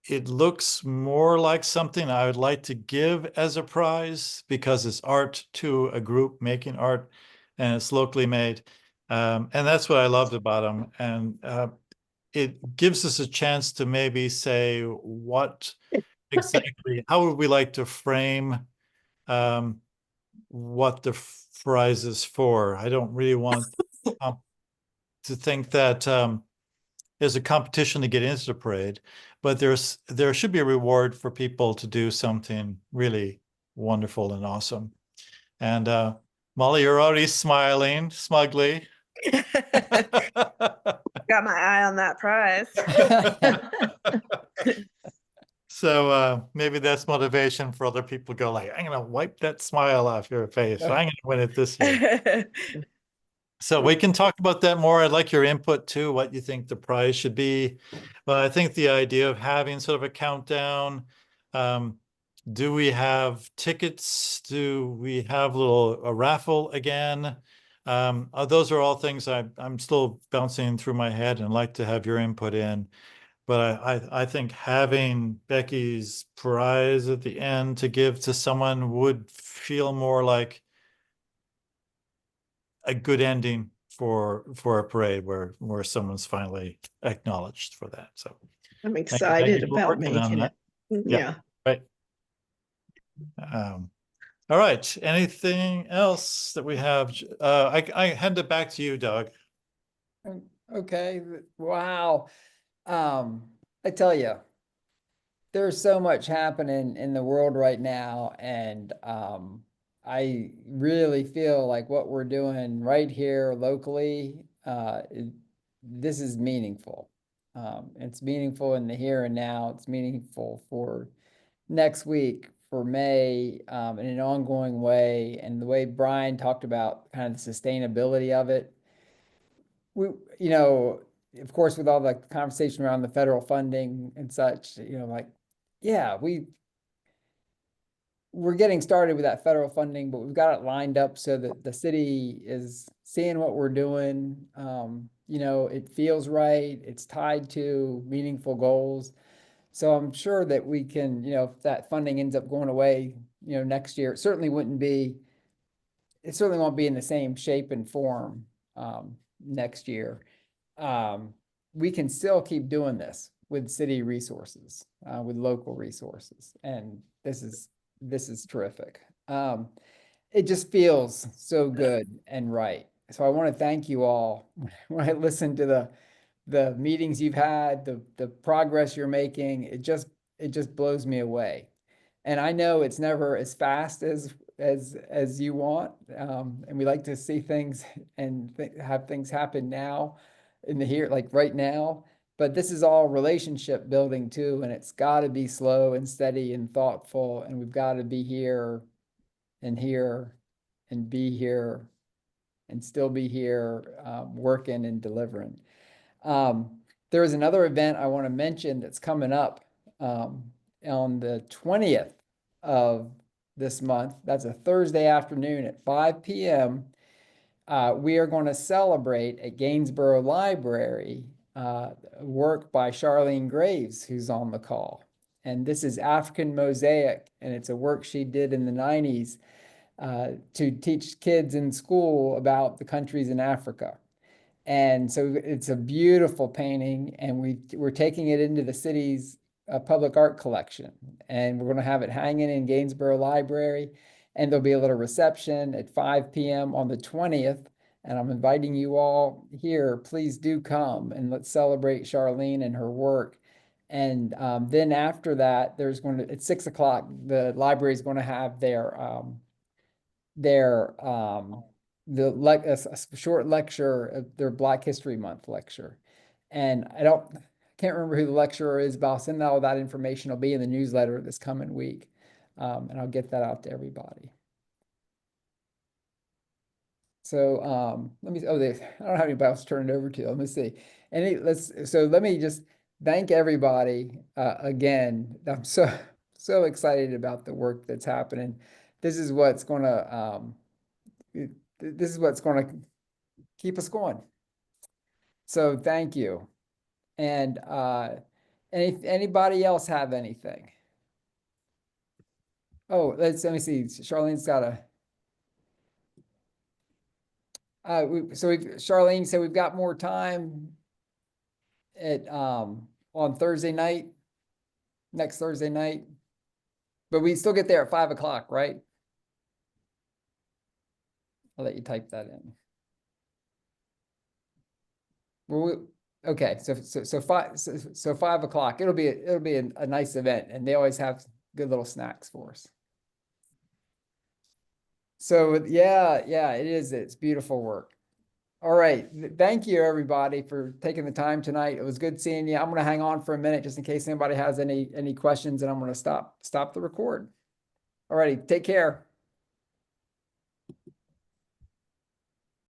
it looks more like something I would like to give as a prize because it's art to a group making art and it's locally made. And that's what I loved about them. And it gives us a chance to maybe say what exactly, how would we like to frame what the prize is for? I don't really want to think that there's a competition to get into the parade, but there should be a reward for people to do something really wonderful and awesome. And Molly, you're already smiling smugly. Got my eye on that prize. So maybe that's motivation for other people to go like, I'm gonna wipe that smile off your face. I'm gonna win it this year. So we can talk about that more. I'd like your input too, what you think the prize should be. But I think the idea of having sort of a countdown, do we have tickets? Do we have a raffle again? Those are all things I'm still bouncing through my head and like to have your input in. But I think having Becky's prize at the end to give to someone would feel more like a good ending for a parade where someone's finally acknowledged for that. So I'm thank you excited for about working on making it. that. Yeah. Right. All right. Anything else that we have? I hand it back to you, Doug. Okay. Wow. I tell you, there's so much happening in the world right now, and I really feel like what we're doing right here locally, this is meaningful. It's meaningful in the here and now. It's meaningful for next week, for May, in an ongoing way. And the way Brian talked about kind of the sustainability of it. We, you know, of course, with all the conversation around the federal funding and such, you know, like, yeah, we're getting started with that federal funding, but we've got it lined up so that the city is seeing what we're doing. You know, it feels right. It's tied to meaningful goals. So I'm sure that we can, you know, if that funding ends up going away, you know, next year, it certainly won't be in the same shape and form next year. We can still keep doing this with city resources, with local resources, and this is terrific. It just feels so good and right. So I want to thank you all. When I listen to the meetings you've had, the progress you're making, it just blows me away. And I know it's never as fast as you want, and we like to see things and have things happen now in the here, like right now. But this is all relationship building too, and it's got to be slow and steady and thoughtful, and we've got to be here and here and be here and still be here, working and delivering. There is another event I want to mention that's coming up on the 20th of this month. That's a Thursday afternoon at 5 p.m. We are going to celebrate at Gainsborough Library work by Charlene Graves, who's on the call. And this is African Mosaic, and it's a work she did in the 90s to teach kids in school about the countries in Africa. And so it's a beautiful painting, and we're taking it into the city's public art collection, and we're going to have it hanging in Gainsborough Library, and there'll be a little reception at 5 p.m. on the 20th, and I'm inviting you all here. Please do come, and let's celebrate Charlene and her work. And then after that, at 6 o'clock, the library is going to have a short lecture, their Black History Month lecture. And can't remember who the lecturer is, but I'll send all that information. It'll be in the newsletter this coming week. And I'll get that out to everybody. So I don't have anybody else to turn it over to. Let me see. Let me just thank everybody again. I'm so excited about the work that's happening. This is what's going to keep us going. So thank you. And anybody else have anything? Oh, let me see. Charlene's got Charlene said we've got more time on Thursday night, next Thursday night, but we still get there at 5 o'clock, right? I'll let you type that in. Well, okay, so 5 o'clock. It'll be a nice event, and they always have good little snacks for us. So yeah, it is. It's beautiful work. All right, thank you everybody for taking the time tonight. It was good seeing you. I'm going to hang on for a minute just in case anybody has any questions, and I'm going to stop the record. All righty, take care.